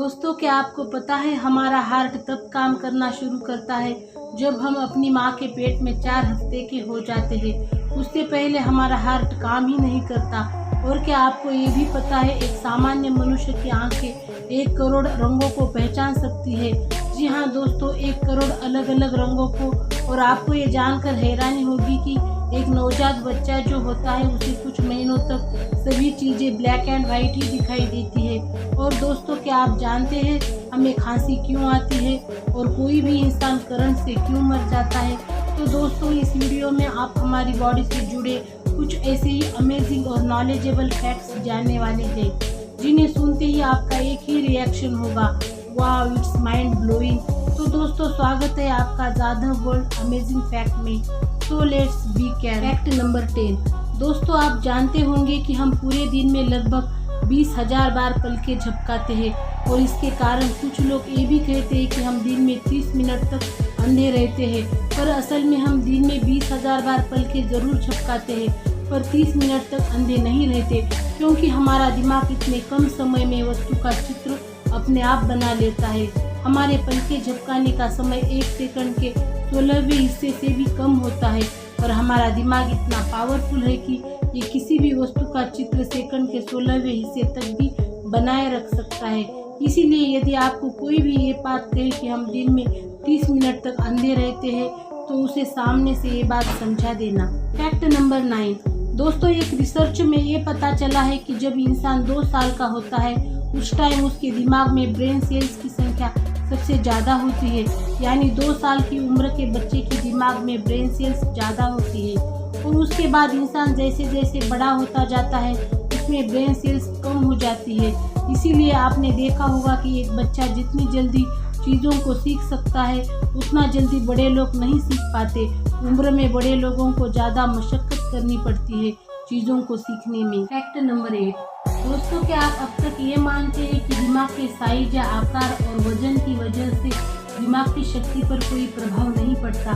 दोस्तों, क्या आपको पता है हमारा हार्ट तब काम करना शुरू करता है जब हम अपनी माँ के पेट में 4 हफ्ते के हो जाते हैं। उससे पहले हमारा हार्ट काम ही नहीं करता। और क्या आपको ये भी पता है एक सामान्य मनुष्य की आंखें 1 करोड़ रंगों को पहचान सकती है। जी हाँ दोस्तों, 1 करोड़ अलग अलग रंगों को। और आपको ये जानकर हैरानी होगी कि एक नवजात बच्चा जो होता है उसे कुछ महीनों तक सभी चीज़ें ब्लैक एंड वाइट ही दिखाई देती है। और दोस्तों, क्या आप जानते हैं हमें खांसी क्यों आती है और कोई भी इंसान करंट से क्यों मर जाता है? तो दोस्तों, इस वीडियो में आप हमारी बॉडी से जुड़े कुछ ऐसे ही अमेजिंग और नॉलेजेबल फैक्ट्स जानने वाले हैं जिन्हें सुनते ही आपका एक ही रिएक्शन होगा, वाह इट्स माइंड ब्लोइंग। तो दोस्तों, स्वागत है आपका जादव वर्ल्ड अमेजिंग फैक्ट में। तो लेट्स बिगिन। Fact number 10। दोस्तों, आप जानते होंगे कि हम पूरे दिन में लगभग 20,000 बार पलकें झपकाते हैं। और इसके कारण कुछ लोग ये भी कहते हैं कि हम दिन में 30 मिनट तक अंधे रहते हैं। पर असल में हम दिन में 20,000 बार पलकें जरूर झपकाते हैं, पर 30 मिनट तक अंधे नहीं रहते, क्योंकि हमारा दिमाग इतने कम समय में वस्तु का चित्र अपने आप बना लेता है। हमारे पलकें झपकाने का समय 1 सेकंड के 16वें हिस्से से भी कम होता है। और हमारा दिमाग इतना पावरफुल है कि ये किसी भी वस्तु का चित्र सेकंड के 16वें हिस्से तक भी बनाए रख सकता है। इसीलिए यदि आपको कोई भी ये बात कहे कि हम दिन में 30 मिनट तक अंधे रहते हैं, तो उसे सामने से ये बात समझा देना। Fact number 9। दोस्तों, एक रिसर्च में ये पता चला है कि जब इंसान 2 साल का होता है उस टाइम उसके दिमाग में ब्रेन सेल्स की संख्या सबसे ज़्यादा होती है। यानी 2 साल की उम्र के बच्चे के दिमाग में ब्रेन सेल्स ज़्यादा होती है। और उसके बाद इंसान जैसे जैसे बड़ा होता जाता है उसमें ब्रेन सेल्स कम हो जाती है। इसीलिए आपने देखा होगा कि एक बच्चा जितनी जल्दी चीज़ों को सीख सकता है उतना जल्दी बड़े लोग नहीं सीख पाते। उम्र में बड़े लोगों को ज़्यादा मशक्क़त करनी पड़ती है चीज़ों को सीखने में। Fact number 8। दोस्तों, क्या आप अब तक ये मानते हैं कि दिमाग के साइज या आकार और वजन की वजह से दिमाग की शक्ति पर कोई प्रभाव नहीं पड़ता?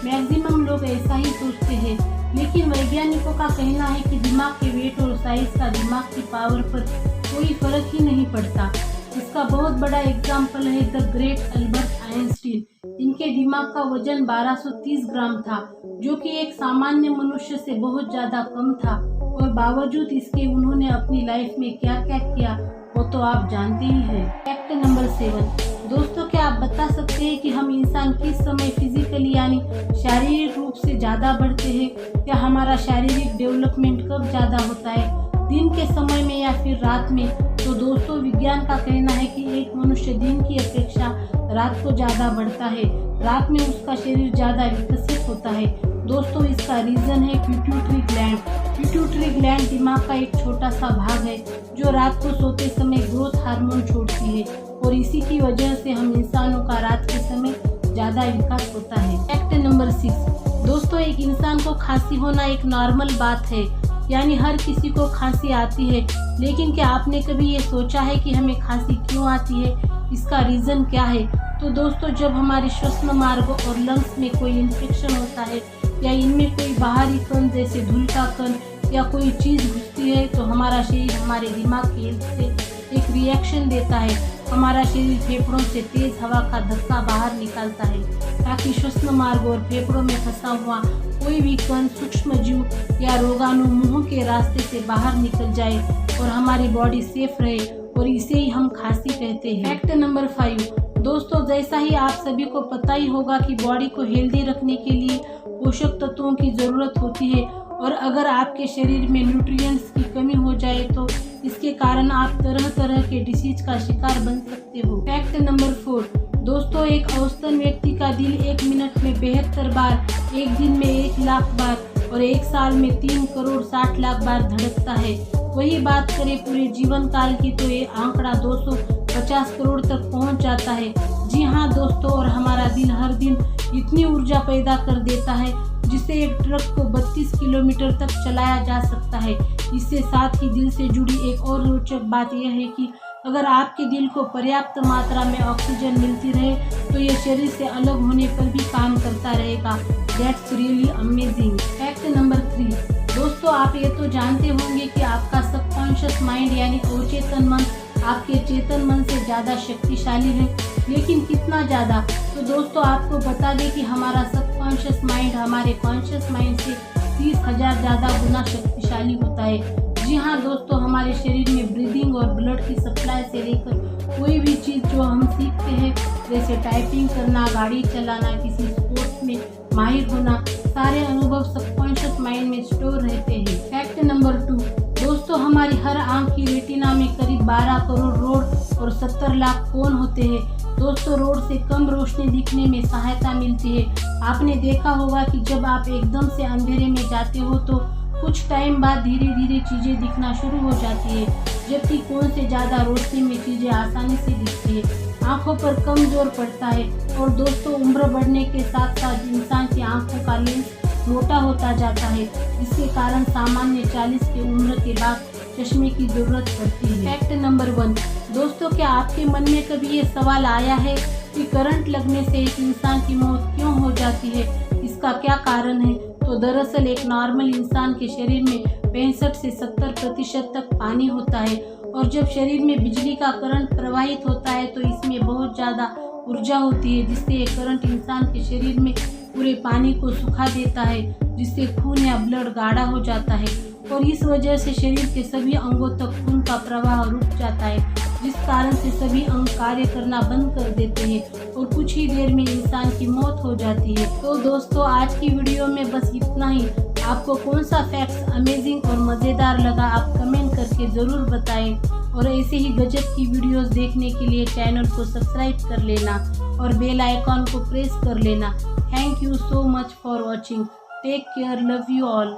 मैक्सिमम लोग ऐसा ही सोचते हैं, लेकिन वैज्ञानिकों का कहना है कि दिमाग के वेट और साइज का दिमाग की पावर पर कोई फर्क ही नहीं पड़ता। इसका बहुत बड़ा एग्जाम्पल है द ग्रेट अल्बर्ट आइंस्टीन। इनके दिमाग का वजन 1230 ग्राम था, जो कि एक सामान्य मनुष्य से बहुत ज़्यादा कम था। और बावजूद इसके उन्होंने अपनी लाइफ में क्या क्या किया वो तो आप जानते ही हैं। Fact number 7। दोस्तों, क्या आप बता सकते हैं कि हम इंसान किस समय फिजिकली यानी शारीरिक रूप से ज़्यादा बढ़ते हैं, या हमारा शारीरिक डेवलपमेंट कब ज़्यादा होता है, दिन के समय में या फिर रात में? तो दोस्तों, विज्ञान का कहना है कि एक मनुष्य दिन की अपेक्षा रात को ज़्यादा बढ़ता है। रात में उसका शरीर ज़्यादा विकसित होता है। दोस्तों, इसका रीज़न है पिट्यूटरी ग्लैंड। पिट्यूटरी ग्लैंड दिमाग का एक छोटा सा भाग है जो रात को सोते समय ग्रोथ हार्मोन छोड़ती है। और इसी की वजह से हम इंसानों का रात के समय ज़्यादा विकास होता है। Fact number 6। दोस्तों, एक इंसान को खांसी होना एक नॉर्मल बात है, यानी हर किसी को खांसी आती है। लेकिन क्या आपने कभी ये सोचा है कि हमें खांसी क्यों आती है, इसका रीज़न क्या है? तो दोस्तों, जब हमारे श्वसन मार्ग और लंग्स में कोई इन्फेक्शन होता है या इनमें कोई बाहरी कण जैसे धूल का कण या कोई चीज़ घुसती है, तो हमारा शरीर हमारे दिमाग की हेल्थ से एक रिएक्शन देता है। हमारा शरीर फेफड़ों से तेज हवा का धक्का बाहर निकालता है ताकि श्वसन मार्ग और फेफड़ों में फंसा हुआ कोई भी कण, सूक्ष्म जीव या रोगाणु मुंह के रास्ते से बाहर निकल जाए और हमारी बॉडी सेफ रहे। और इसे ही हम खांसी कहते हैं। Fact number 5। दोस्तों, जैसा ही आप सभी को पता ही होगा कि बॉडी को हेल्दी रखने के लिए पोषक तत्वों की ज़रूरत होती है। और अगर आपके शरीर में न्यूट्रिएंट्स की कमी हो जाए तो इसके कारण आप तरह तरह के डिसीज का शिकार बन सकते हो। Fact number 4। दोस्तों, एक औसतन व्यक्ति का दिल 1 मिनट में 72 बार, एक दिन में 1 लाख बार और 1 साल में 3 करोड़ 60 लाख बार धड़कता है। वही बात करें पूरे जीवन काल की तो ये आंकड़ा 250 करोड़ तक पहुंच जाता है। जी हाँ दोस्तों, और हमारा दिल हर दिन इतनी ऊर्जा पैदा कर देता है जिससे एक ट्रक को 32 किलोमीटर तक चलाया जा सकता है। इससे साथ ही दिल से जुड़ी एक और रोचक बात यह है कि अगर आपके दिल को पर्याप्त मात्रा में ऑक्सीजन मिलती रहे तो ये शरीर से अलग होने पर भी काम करता रहेगा। That's really amazing. Fact number 3। दोस्तों, आप ये तो जानते होंगे कि आपका सबकॉन्शियस माइंड यानी अवचेतन मन आपके चेतन मन से ज़्यादा शक्तिशाली है। लेकिन कितना ज़्यादा? तो दोस्तों आपको बता दें कि हमारा सबकॉन्शियस माइंड हमारे कॉन्शियस माइंड से 30,000 ज़्यादा गुना शक्तिशाली होता है। जी हाँ दोस्तों, हमारे शरीर में ब्रीदिंग और ब्लड की सप्लाई से लेकर कोई भी चीज़ जो हम सीखते हैं, जैसे टाइपिंग करना, गाड़ी चलाना, किसी स्पोर्ट्स में माहिर होना, सारे अनुभव सबकॉन्शियस माइंड में स्टोर रहते हैं। फैक्ट नंबर 2, दोस्तों हमारी हर आंख की रेटिना में करीब 12 करोड़ रोड और 70 लाख कोन होते हैं। दोस्तों रोड से कम रोशनी दिखने में सहायता मिलती है। आपने देखा होगा कि जब आप एकदम से अंधेरे में जाते हो तो कुछ टाइम बाद धीरे धीरे चीज़ें दिखना शुरू हो जाती है, जबकि कोन से ज़्यादा रोशनी में चीज़ें आसानी से दिखती है। आँखों पर कम जोर पड़ता है। और दोस्तों उम्र बढ़ने के साथ साथ इंसान की आँखों का लेंस मोटा होता जाता है, जिसके कारण सामान्य 40 की उम्र के बाद चश्मे की जरूरत पड़ती है। फैक्ट नंबर 1, दोस्तों क्या आपके मन में कभी ये सवाल आया है कि करंट लगने से एक इंसान की मौत क्यों हो जाती है? इसका क्या कारण है? तो दरअसल एक नॉर्मल इंसान के शरीर में 65 से 70% तक पानी होता है, और जब शरीर में बिजली का करंट प्रवाहित होता है तो इसमें बहुत ज़्यादा ऊर्जा होती है, जिससे ये करंट इंसान के शरीर में पूरे पानी को सुखा देता है, जिससे खून या ब्लड गाढ़ा हो जाता है, और इस वजह से शरीर के सभी अंगों तक खून का प्रवाह रुक जाता है, जिस कारण से सभी अंग कार्य करना बंद कर देते हैं और कुछ ही देर में इंसान की मौत हो जाती है। तो दोस्तों आज की वीडियो में बस इतना ही। आपको कौन सा फैक्ट्स अमेजिंग और मज़ेदार लगा आप कमेंट करके ज़रूर बताएं, और ऐसे ही गजब की वीडियोस देखने के लिए चैनल को सब्सक्राइब कर लेना और बेल आइकॉन को प्रेस कर लेना। Thank you so much for watching. Take care, love you all.